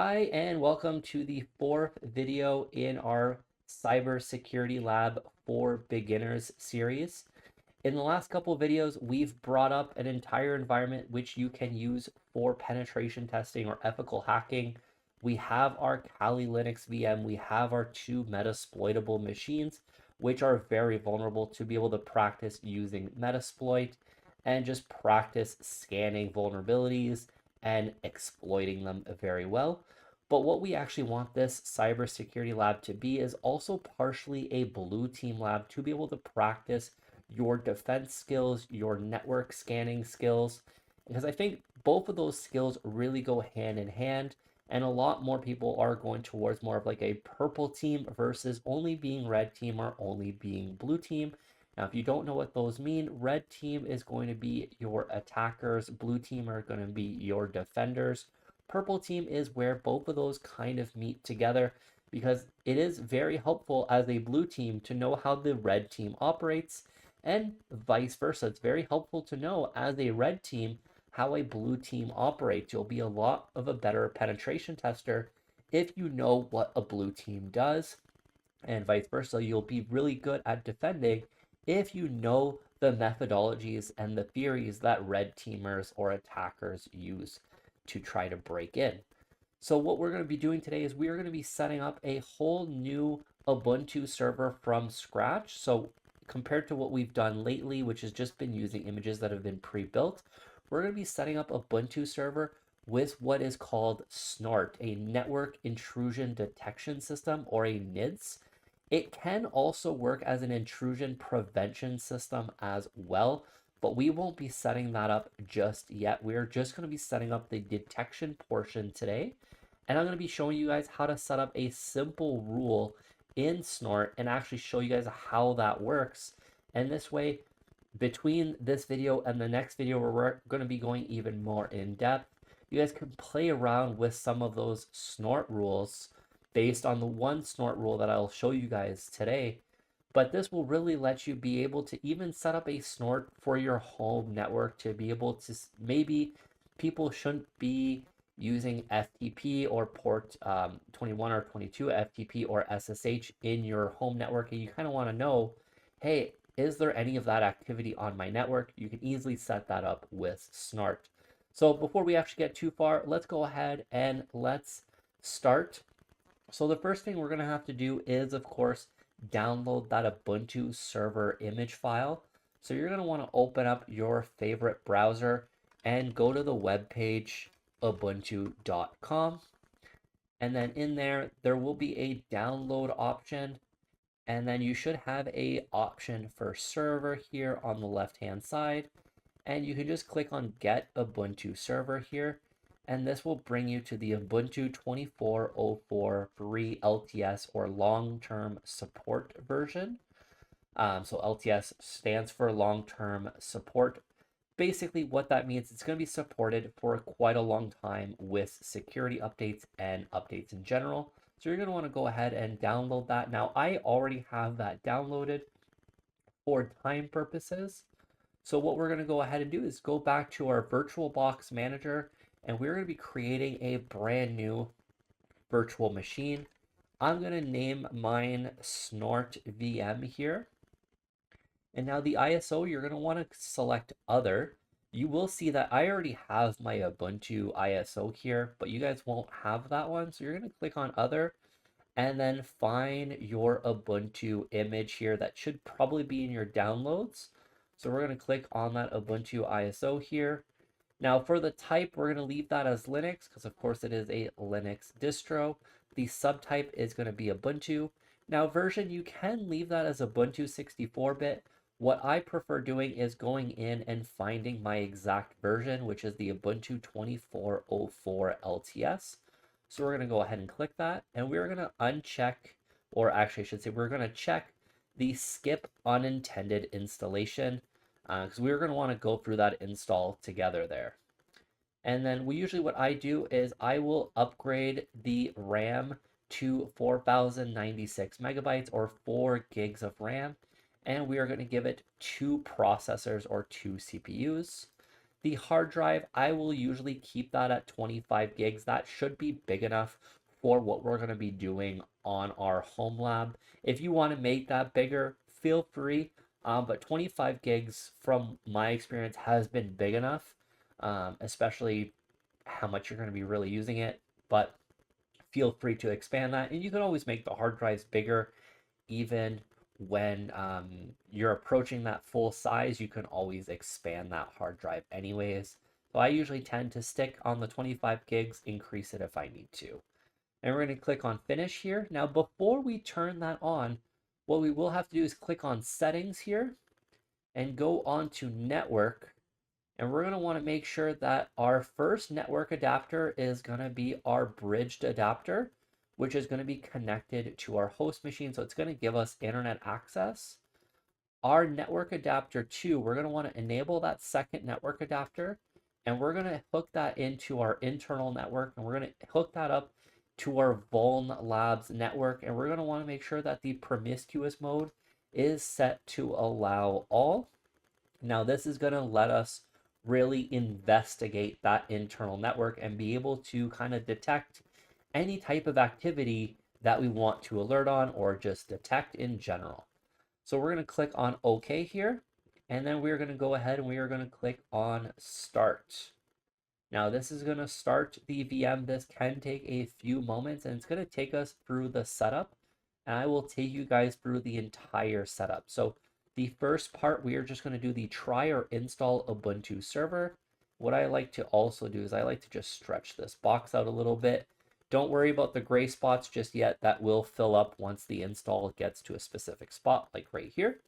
Hi, and welcome to the fourth video in our Cybersecurity Lab for Beginners series. In the last couple of videos, we've brought up an entire environment which you can use for penetration testing or ethical hacking. We have our Kali Linux VM, we have our two Metasploitable machines, which are very vulnerable to be able to practice using Metasploit and just practice scanning vulnerabilities and exploiting them very well. But what we actually want this cybersecurity lab to be is also partially a blue team lab to be able to practice your defense skills, your network scanning skills, because I think both of those skills really go hand in hand. And a lot more people are going towards more of like a purple team versus only being red team or only being blue team. Now, if you don't know what those mean, red team is going to be your attackers, blue team are going to be your defenders. Purple team is where both of those kind of meet together because it is very helpful as a blue team to know how the red team operates and vice versa. It's very helpful to know as a red team how a blue team operates. You'll be a lot of a better penetration tester if you know what a blue team does, and vice versa. You'll be really good at defending if you know the methodologies and the theories that red teamers or attackers use to try to break in. So what we're going to be doing today is we are going to be setting up a whole new Ubuntu server from scratch. So compared to what we've done lately, which has just been using images that have been pre-built, we're going to be setting up Ubuntu server with what is called Snort, a network intrusion detection system, or a NIDS. It can also work as an intrusion prevention system as well, but we won't be setting that up just yet. We're just going to be setting up the detection portion today. And I'm going to be showing you guys how to set up a simple rule in Snort and actually show you guys how that works. And this way, between this video and the next video where we're going to be going even more in depth, you guys can play around with some of those Snort rules based on the one Snort rule that I'll show you guys today. But this will really let you be able to even set up a Snort for your home network to be able to, maybe people shouldn't be using FTP or port 21 or 22 FTP or SSH in your home network, and you kind of want to know, hey, is there any of that activity on my network? You can easily set that up with Snort. So before we actually get too far, let's go ahead and let's start. So the first thing we're going to have to do is, of course, download that Ubuntu server image file. So you're going to want to open up your favorite browser and go to the web page ubuntu.com. And then in there, there will be a download option. And then you should have a option for server here on the left-hand side. And you can just click on Get Ubuntu Server here. And this will bring you to the Ubuntu 24.04 free LTS or long-term support version. So LTS stands for long-term support. Basically what that means, it's going to be supported for quite a long time with security updates and updates in general. So you're going to want to go ahead and download that. Now I already have that downloaded for time purposes. So what we're going to go ahead and do is go back to our VirtualBox manager, and we're going to be creating a brand new virtual machine. I'm going to name mine Snort VM here. And now the ISO, you're going to want to select Other. You will see that I already have my Ubuntu ISO here, but you guys won't have that one. So you're going to click on Other and then find your Ubuntu image here that should probably be in your downloads. So we're going to click on that Ubuntu ISO here. Now for the type, we're going to leave that as Linux because of course it is a Linux distro. The subtype is going to be Ubuntu. Now version, you can leave that as Ubuntu 64-bit. What I prefer doing is going in and finding my exact version, which is the Ubuntu 24.04 LTS. So we're going to go ahead and click that, and we're going to uncheck, or actually I should say we're going to check the skip unintended installation, because we're going to want to go through that install together there. And then what I do is I will upgrade the RAM to 4096 megabytes or 4 gigs of RAM. And we are going to give it 2 processors or 2 CPUs. The hard drive, I will usually keep that at 25 gigs. That should be big enough for what we're going to be doing on our home lab. If you want to make that bigger, feel free. But 25 gigs, from my experience, has been big enough, especially how much you're going to be really using it. But feel free to expand that. And you can always make the hard drives bigger even when you're approaching that full size. You can always expand that hard drive anyways. So I usually tend to stick on the 25 gigs, increase it if I need to. And we're going to click on finish here. Now, before we turn that on, what we will have to do is click on settings here and go on to network. And we're going to want to make sure that our first network adapter is going to be our bridged adapter, which is going to be connected to our host machine. So it's going to give us internet access. Our network adapter 2, we're going to want to enable that second network adapter, and we're going to hook that into our internal network, and we're going to hook that up to our Vuln Labs network, and we're going to want to make sure that the promiscuous mode is set to allow all. Now this is going to let us really investigate that internal network and be able to kind of detect any type of activity that we want to alert on or just detect in general. So we're going to click on OK here, and then we're going to go ahead and we are going to click on Start. Now this is going to start the VM. This can take a few moments, and it's going to take us through the setup, and I will take you guys through the entire setup. So the first part, we are just going to do the try or install Ubuntu Server. What I like to also do is I like to just stretch this box out a little bit. Don't worry about the gray spots just yet. That will fill up once the install gets to a specific spot, like right here.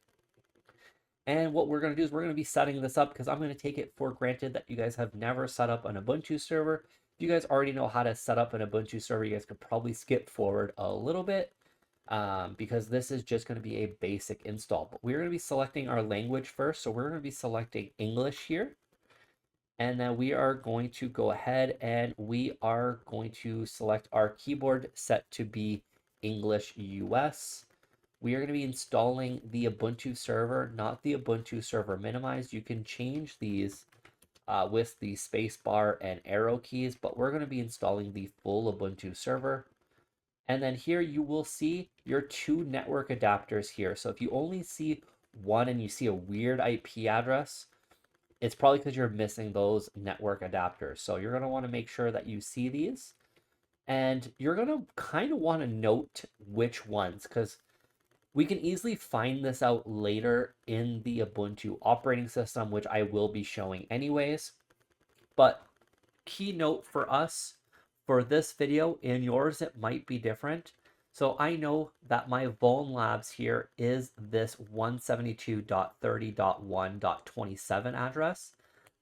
And what we're going to do is we're going to be setting this up because I'm going to take it for granted that you guys have never set up an Ubuntu server. If you guys already know how to set up an Ubuntu server, you guys could probably skip forward a little bit because this is just going to be a basic install. But we're going to be selecting our language first. So we're going to be selecting English here. And then we are going to go ahead and we are going to select our keyboard set to be English US. We are going to be installing the Ubuntu server, not the Ubuntu server minimized. You can change these with the spacebar and arrow keys, but we're going to be installing the full Ubuntu server. And then here you will see your 2 network adapters here. So if you only see one and you see a weird IP address, it's probably because you're missing those network adapters. So you're going to want to make sure that you see these, and you're going to kind of want to note which ones, because we can easily find this out later in the Ubuntu operating system, which I will be showing anyways. But key note for us for this video, in yours it might be different. So I know that my Vuln Labs here is this 172.30.1.27 address.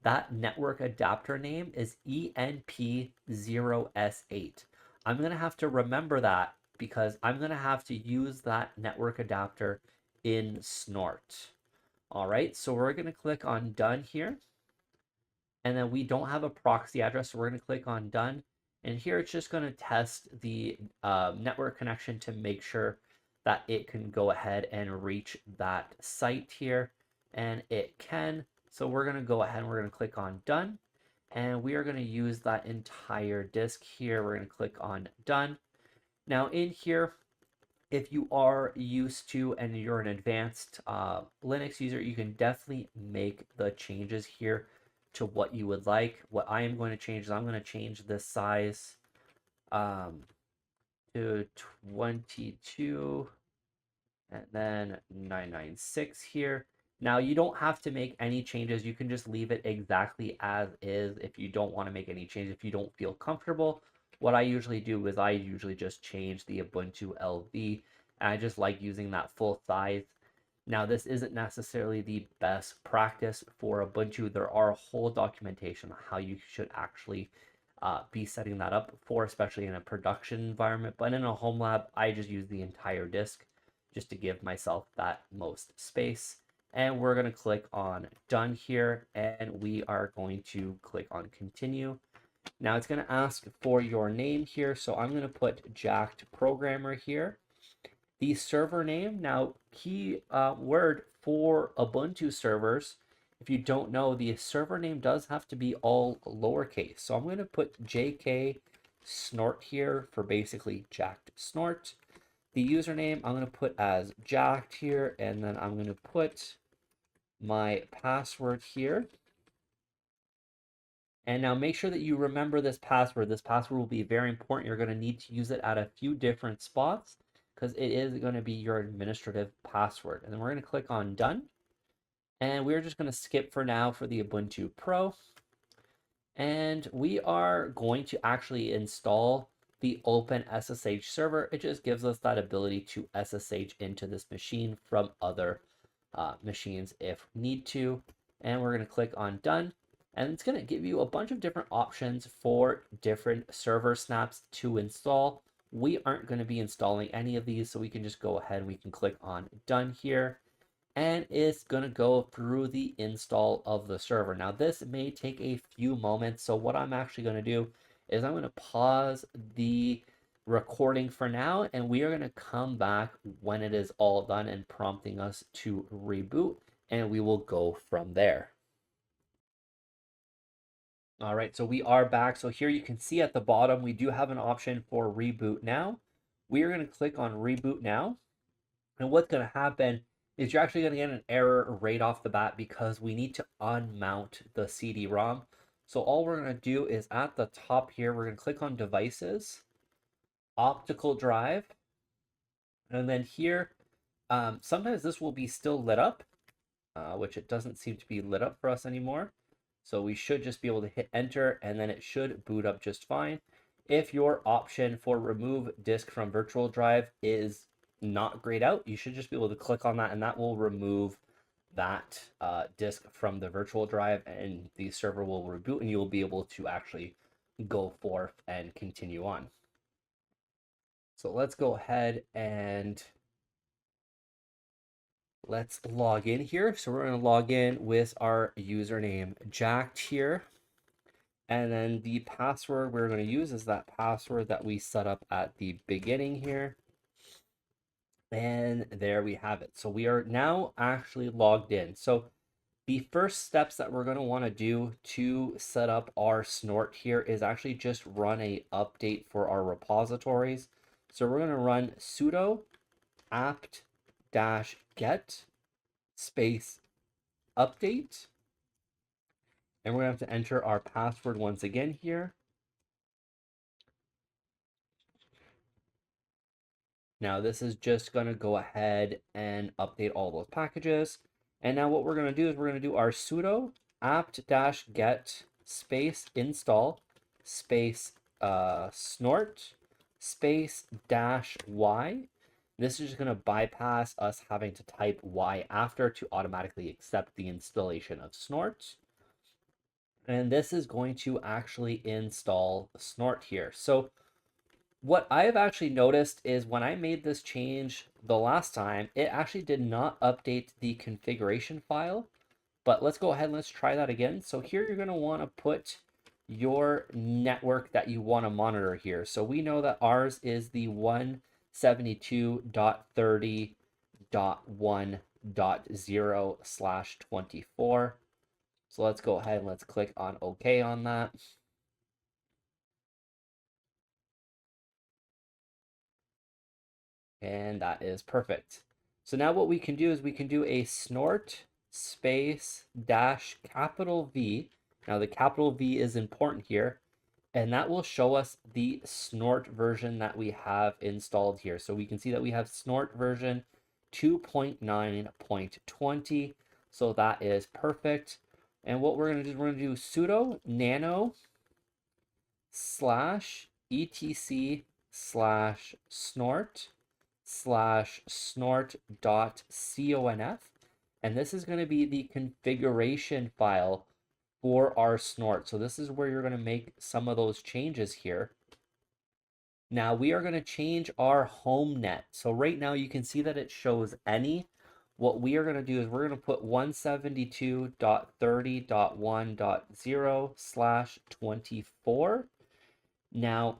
That network adapter name is ENP0S8. I'm going to have to remember that because I'm going to have to use that network adapter in Snort. All right, so we're going to click on Done here. And then we don't have a proxy address, so we're going to click on Done. And here it's just going to test the network connection to make sure that it can go ahead and reach that site here. And it can. So we're going to go ahead and we're going to click on Done. And we are going to use that entire disk here. We're going to click on Done. Now in here, if you are used to and you're an advanced Linux user, you can definitely make the changes here to what you would like. What I am going to change is I'm going to change this size to 22 and then 996 here. Now you don't have to make any changes. You can just leave it exactly as is if you don't want to make any changes, if you don't feel comfortable. What I usually do is I usually just change the Ubuntu LV, and I just like using that full size. Now, this isn't necessarily the best practice for Ubuntu. There are a whole documentation on how you should actually be setting that up for, especially in a production environment. But in a home lab, I just use the entire disk just to give myself that most space. And we're going to click on Done here, and we are going to click on Continue. Now, it's going to ask for your name here, so I'm going to put Jacked Programmer here. The server name, now key word for Ubuntu servers if you don't know, the server name does have to be all lowercase. So I'm going to put JK Snort here for basically Jacked Snort. The username I'm going to put as Jacked here, and then I'm going to put my password here. And now make sure that you remember this password. This password will be very important. You're going to need to use it at a few different spots because it is going to be your administrative password. And then we're going to click on Done. And we're just going to skip for now for the Ubuntu Pro. And we are going to actually install the Open SSH server. It just gives us that ability to SSH into this machine from other machines if need to. And we're going to click on Done. And it's going to give you a bunch of different options for different server snaps to install. We aren't going to be installing any of these, so we can just go ahead and we can click on Done here. And it's going to go through the install of the server. Now, this may take a few moments. So what I'm actually going to do is I'm going to pause the recording for now, and we are going to come back when it is all done and prompting us to reboot, and we will go from there. All right, so we are back. So here you can see at the bottom, we do have an option for reboot now. We are going to click on reboot now. And what's going to happen is you're actually going to get an error right off the bat because we need to unmount the CD-ROM. So all we're going to do is at the top here, we're going to click on devices, optical drive. And then here, sometimes this will be still lit up, which it doesn't seem to be lit up for us anymore. So we should just be able to hit enter and then it should boot up just fine. If your option for remove disk from virtual drive is not grayed out, you should just be able to click on that and that will remove that disk from the virtual drive and the server will reboot and you'll be able to actually go forth and continue on. So let's go ahead and let's log in here. So we're going to log in with our username Jacked here. And then the password we're going to use is that password that we set up at the beginning here. And there we have it. So we are now actually logged in. So the first steps that we're going to want to do to set up our Snort here is actually just run a update for our repositories. So we're going to run sudo apt-get space update. And we're going to have to enter our password once again here. Now this is just going to go ahead and update all those packages. And now what we're going to do is we're going to do our sudo apt-get space install space snort space -y. This is just going to bypass us having to type y after to automatically accept the installation of Snort. And this is going to actually install Snort here. So what I've actually noticed is when I made this change the last time, it actually did not update the configuration file. But let's go ahead and let's try that again. So here you're going to want to put your network that you want to monitor here. So we know that ours is the 172.30.1.0/24. So let's go ahead and let's click on OK on that. And that is perfect. So now what we can do is we can do a snort space -V. Now the capital V is important here. And that will show us the Snort version that we have installed here. So we can see that we have Snort version 2.9.20. So that is perfect. And what we're going to do is we're going to do sudo nano /etc/snort/snort.conf. And this is going to be the configuration file for our Snort. So this is where you're going to make some of those changes here. Now we are going to change our home net. So right now you can see that it shows any. What we are going to do is we're going to put 172.30.1.0/24. Now,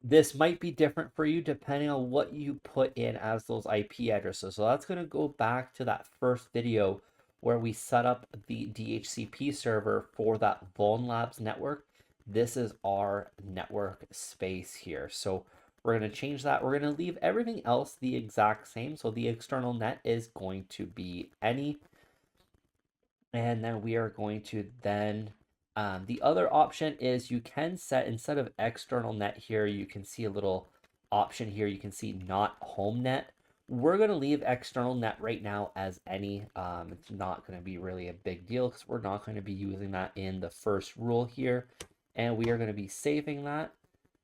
this might be different for you depending on what you put in as those IP addresses. So that's going to go back to that first video where we set up the DHCP server for that Vuln Labs network. This is our network space here. So we're going to change that. We're going to leave everything else the exact same. So the external net is going to be any. And then we are going to then, the other option is you can set, instead of external net here, you can see a little option here. You can see not home net. We're going to leave external net right now as any. It's not going to be really a big deal because we're not going to be using that in the first rule here. And we are going to be saving that.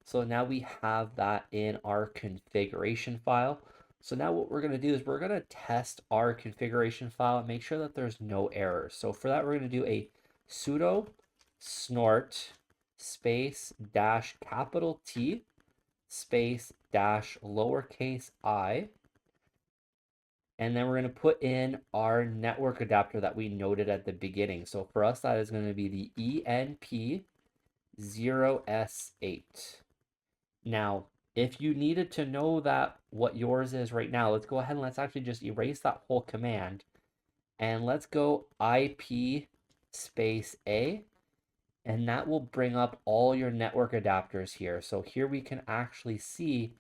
So now we have that in our configuration file. So now what we're going to do is we're going to test our configuration file and make sure that there's no errors. So for that, we're going to do a sudo snort space dash capital T space dash lowercase I. And then we're going to put in our network adapter that we noted at the beginning. So for us, that is going to be the ENP0S8. Now, if you needed to know that what yours is right now, let's go ahead and let's actually just erase that whole command. And let's go IP space A. And that will bring up all your network adapters here. So here we can actually see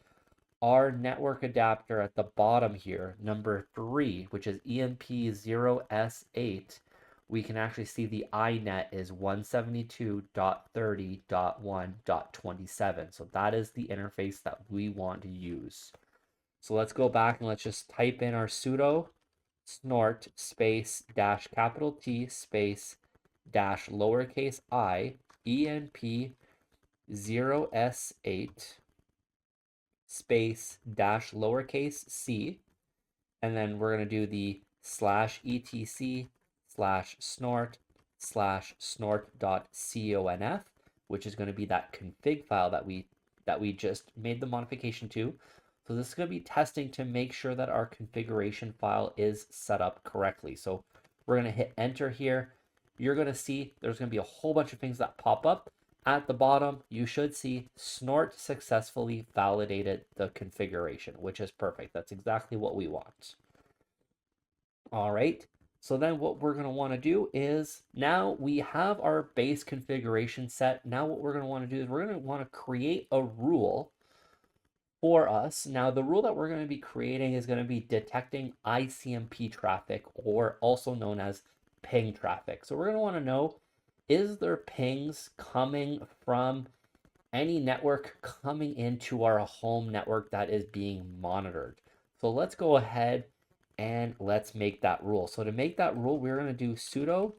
our network adapter at the bottom here, number 3, which is EMP0S8. We can actually see the iNet is 172.30.1.27. So that is the interface that we want to use. So let's go back and let's just type in our sudo snort space dash capital T space dash lowercase I ENP0S8 space dash lowercase c, and then we're going to do the /etc /snort.conf, which is going to be that config file that we just made the modification to. So this is going to be testing to make sure that our configuration file is set up correctly. So we're going to hit enter here. You're going to see there's going to be a whole bunch of things that pop up. At the bottom, you should see Snort successfully validated the configuration, which is perfect. That's exactly what we want. All right. So then what we're going to want to do is, now we have our base configuration set. Now what we're going to want to do is we're going to want to create a rule for us. Now the rule that we're going to be creating is going to be detecting ICMP traffic, or also known as ping traffic. So we're going to want to know, is there pings coming from any network coming into our home network that is being monitored? So let's go ahead and let's make that rule. So to make that rule, we're going to do sudo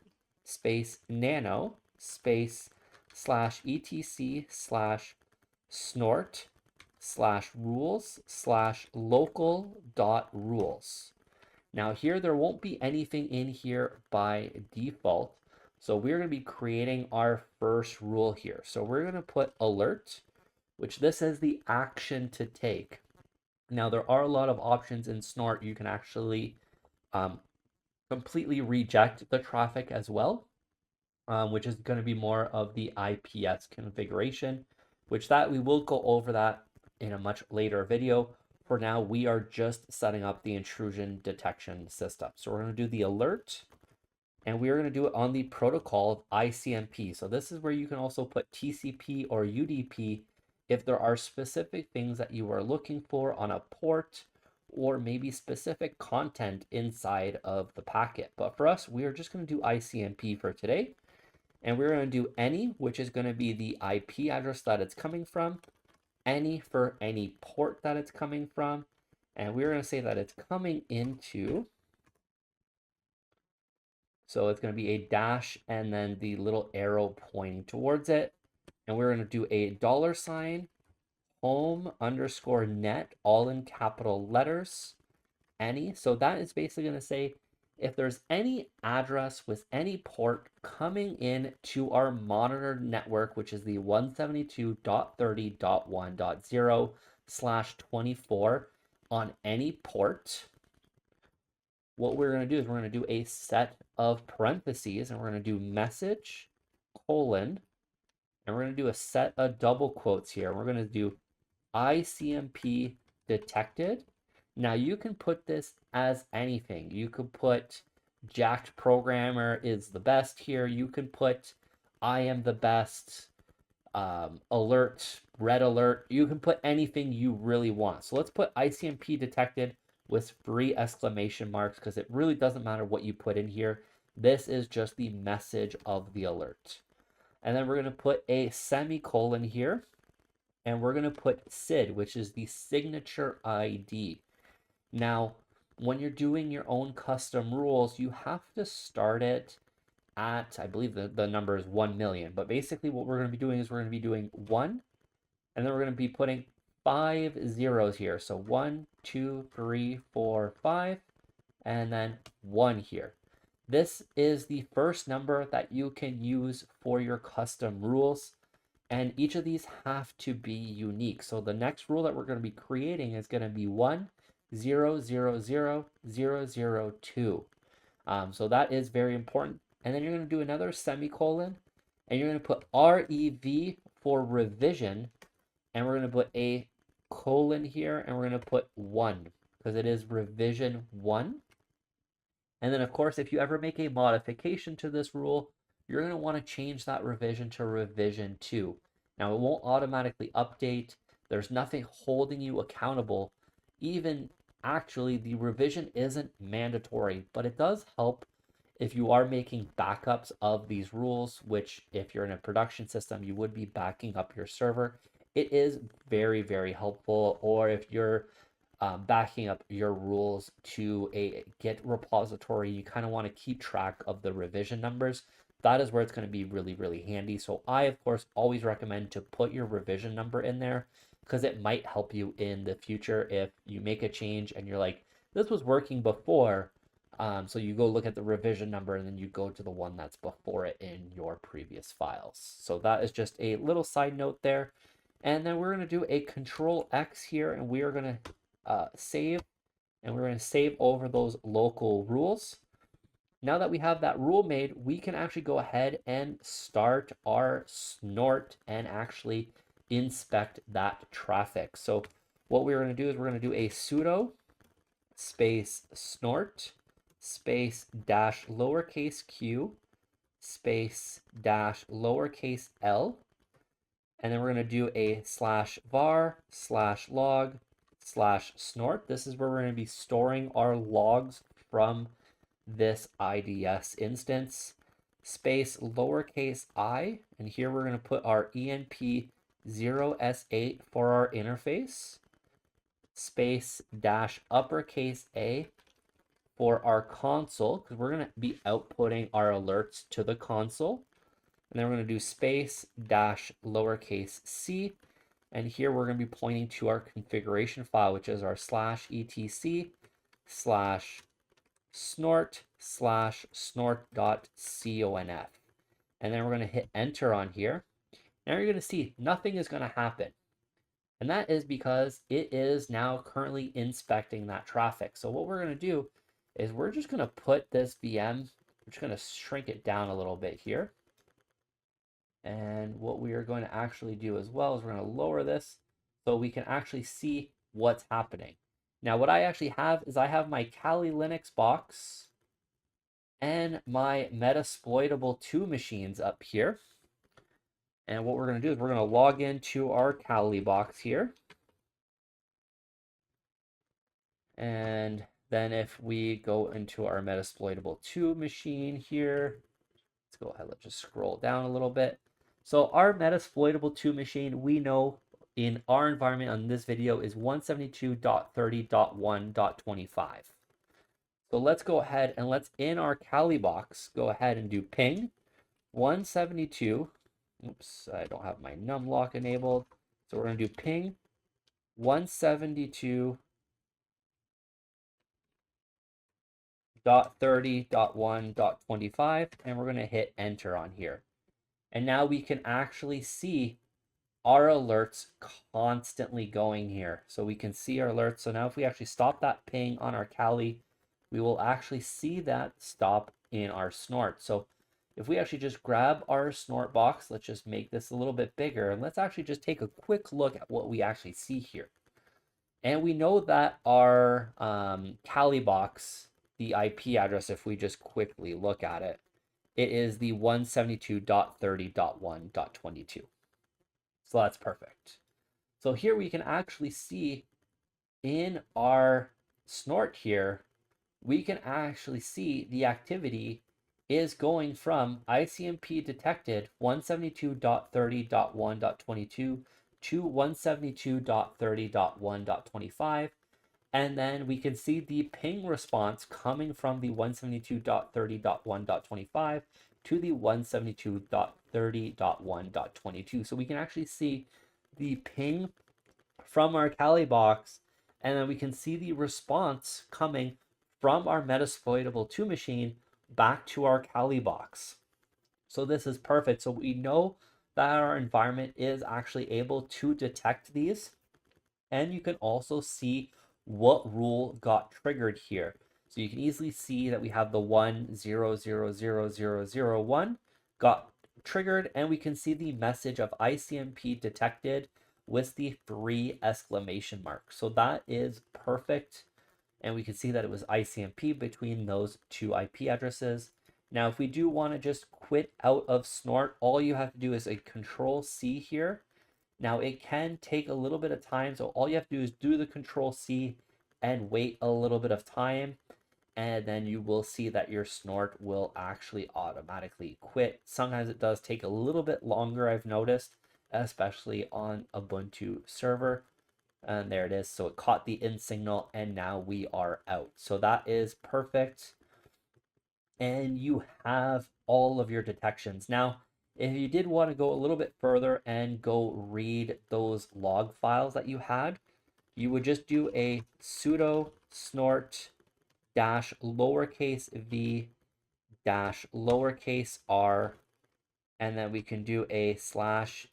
space nano space /etc/snort/rules/local.rules. Now here, there won't be anything in here by default. So we're going to be creating our first rule here. So we're going to put alert, which this is the action to take. Now, there are a lot of options in Snort. You can actually completely reject the traffic as well, which is going to be more of the IPS configuration, which that we will go over that in a much later video. For now, we are just setting up the intrusion detection system. So we're going to do the alert, and we are going to do it on the protocol of ICMP. So this is where you can also put TCP or UDP if there are specific things that you are looking for on a port, or maybe specific content inside of the packet. But for us, we are just going to do ICMP for today. And we're going to do any, which is going to be the IP address that it's coming from, any for any port that it's coming from, and we're going to say that it's coming into, so it's going to be a dash and then the little arrow pointing towards it. And we're going to do a $ home_net, all in capital letters, any. So that is basically going to say if there's any address with any port coming in to our monitored network, which is the 172.30.1.0/24 on any port, what we're going to do is we're going to do a set of parentheses, and we're going to do message : and we're going to do a set of double quotes here. We're going to do ICMP detected. Now you can put this as anything. You could put jacked programmer is the best here. You can put I am the best, alert, red alert. You can put anything you really want. So let's put ICMP detected with 3 exclamation marks because it really doesn't matter what you put in here. This is just the message of the alert. And then we're going to put a semicolon here, and we're going to put SID, which is the signature ID. Now, when you're doing your own custom rules, you have to start it at, I believe the number is 1 million. But basically what we're going to be doing is we're going to be doing 1, and then we're going to be putting 5 zeros here. So 1, 2, 3, 4, 5, and then 1 here. This is the first number that you can use for your custom rules, and each of these have to be unique. So the next rule that we're going to be creating is going to be 1, 0, 0, 0, 0, 0, 2. So that is very important. And then you're going to do another semicolon, and you're going to put REV for revision, and we're going to put a colon here, and we're going to put 1 because it is revision 1. And then, of course, if you ever make a modification to this rule, you're going to want to change that revision to revision 2. Now, it won't automatically update. There's nothing holding you accountable. Even actually, the revision isn't mandatory, but it does help if you are making backups of these rules, which if you're in a production system, you would be backing up your server. It is very, very helpful. Or if you're backing up your rules to a Git repository, you kind of want to keep track of the revision numbers. That is where it's going to be really, really handy. So I, of course, always recommend to put your revision number in there because it might help you in the future if you make a change and you're like, this was working before. So you go look at the revision number and then you go to the one that's before it in your previous files. So that is just a little side note there. And then we're going to do a Control X here, and we are going to save, and we're going to save over those local rules. Now that we have that rule made, we can actually go ahead and start our snort and actually inspect that traffic. So what we're going to do is we're going to do a sudo space snort space dash lowercase q space dash lowercase l, and then we're going to do a /var/log/snort. This is where we're going to be storing our logs from this IDS instance, space lowercase I, and here we're going to put our ENP0S8 for our interface, space dash uppercase A for our console, because we're going to be outputting our alerts to the console. And then we're going to do space dash lowercase c. And here we're going to be pointing to our configuration file, which is our /etc/snort/snort.conf. And then we're going to hit enter on here. Now you're going to see nothing is going to happen. And that is because it is now currently inspecting that traffic. So what we're going to do is we're just going to put this VM, we're just going to shrink it down a little bit here. And what we are going to actually do as well is we're going to lower this so we can actually see what's happening. Now, what I actually have is I have my Kali Linux box and my Metasploitable 2 machines up here. And what we're going to do is we're going to log into our Kali box here. And then if we go into our Metasploitable 2 machine here, let's go ahead, let's just scroll down a little bit. So our Metasploitable 2 machine, we know in our environment on this video is 172.30.1.25. So let's go ahead and let's, in our Kali box, go ahead and do ping 172. Oops, I don't have my numlock enabled. So we're going to do ping 172.30.1.25, and we're going to hit enter on here. And now we can actually see our alerts constantly going here. So we can see our alerts. So now if we actually stop that ping on our Kali, we will actually see that stop in our snort. So if we actually just grab our snort box, let's just make this a little bit bigger, and let's actually just take a quick look at what we actually see here. And we know that our Kali box the IP address, if we just quickly look at it, it is the 172.30.1.22. So that's perfect. So here we can actually see in our snort here, we can actually see the activity is going from ICMP detected 172.30.1.22 to 172.30.1.25. And then we can see the ping response coming from the 172.30.1.25 to the 172.30.1.22. So we can actually see the ping from our Kali box, and then we can see the response coming from our Metasploitable 2 machine back to our Kali box. So this is perfect. So we know that our environment is actually able to detect these, and you can also see what rule got triggered here. So you can easily see that we have the 1000001 got triggered, and we can see the message of ICMP detected with the 3 exclamation marks. So that is perfect. And we can see that it was ICMP between those 2 IP addresses. Now, if we do want to just quit out of Snort, all you have to do is a Control C here. Now, it can take a little bit of time, so all you have to do is do the Control C and wait a little bit of time, and then you will see that your snort will actually automatically quit. Sometimes it does take a little bit longer, I've noticed, especially on Ubuntu Server. And there it is. So it caught the in signal, and now we are out. So that is perfect. And you have all of your detections. Now, if you did want to go a little bit further and go read those log files that you had, you would just do a sudo snort dash lowercase v dash lowercase r, and then we can do a slash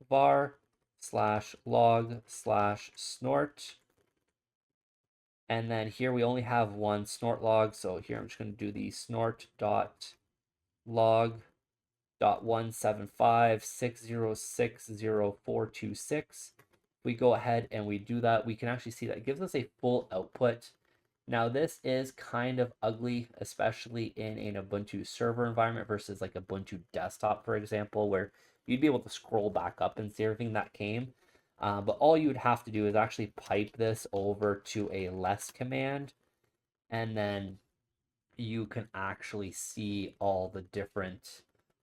var slash log slash snort. And then here we only have one snort log. So here I'm just going to do the snort dot log dot 175.606.0426. We go ahead and we do that, we can actually see that it gives us a full output. Now this is kind of ugly, especially in an Ubuntu server environment versus like Ubuntu desktop, for example, where you'd be able to scroll back up and see everything that came. But all you would have to do is actually pipe this over to a less command, and then you can actually see all the different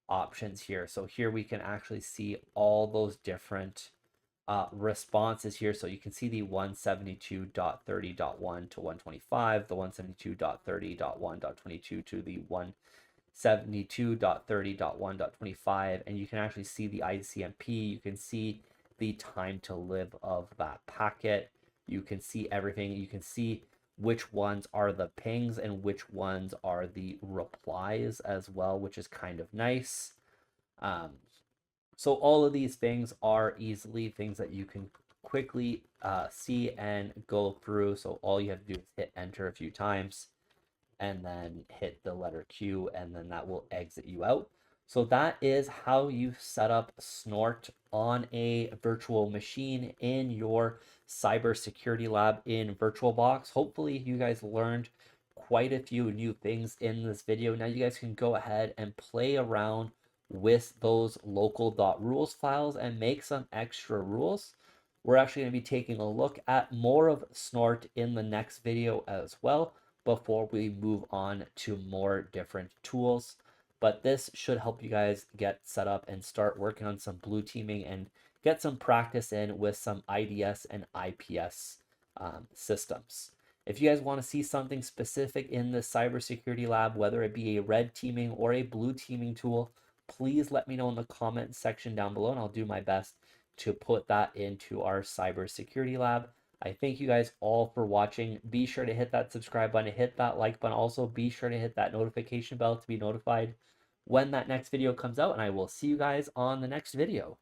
options here. So here we can actually see all those different responses here. So you can see the 172.30.1 to 125, the 172.30.1.22 to the 172.30.1.25, and you can actually see the ICMP. You can see the time to live of that packet. You can see everything. You can see which ones are the pings and which ones are the replies as well, which is kind of nice. So all of these things are easily things that you can quickly see and go through. So all you have to do is hit enter a few times and then hit the letter Q, and then that will exit you out. So that is how you set up Snort on a virtual machine in your cybersecurity lab in VirtualBox. Hopefully you guys learned quite a few new things in this video. Now you guys can go ahead and play around with those local.rules files and make some extra rules. We're actually going to be taking a look at more of Snort in the next video as well, before we move on to more different tools. But this should help you guys get set up and start working on some blue teaming and get some practice in with some IDS and IPS systems. If you guys want to see something specific in the cybersecurity lab, whether it be a red teaming or a blue teaming tool, please let me know in the comment section down below, and I'll do my best to put that into our cybersecurity lab. I thank you guys all for watching. Be sure to hit that subscribe button, hit that like button. Also, be sure to hit that notification bell to be notified when that next video comes out, and I will see you guys on the next video.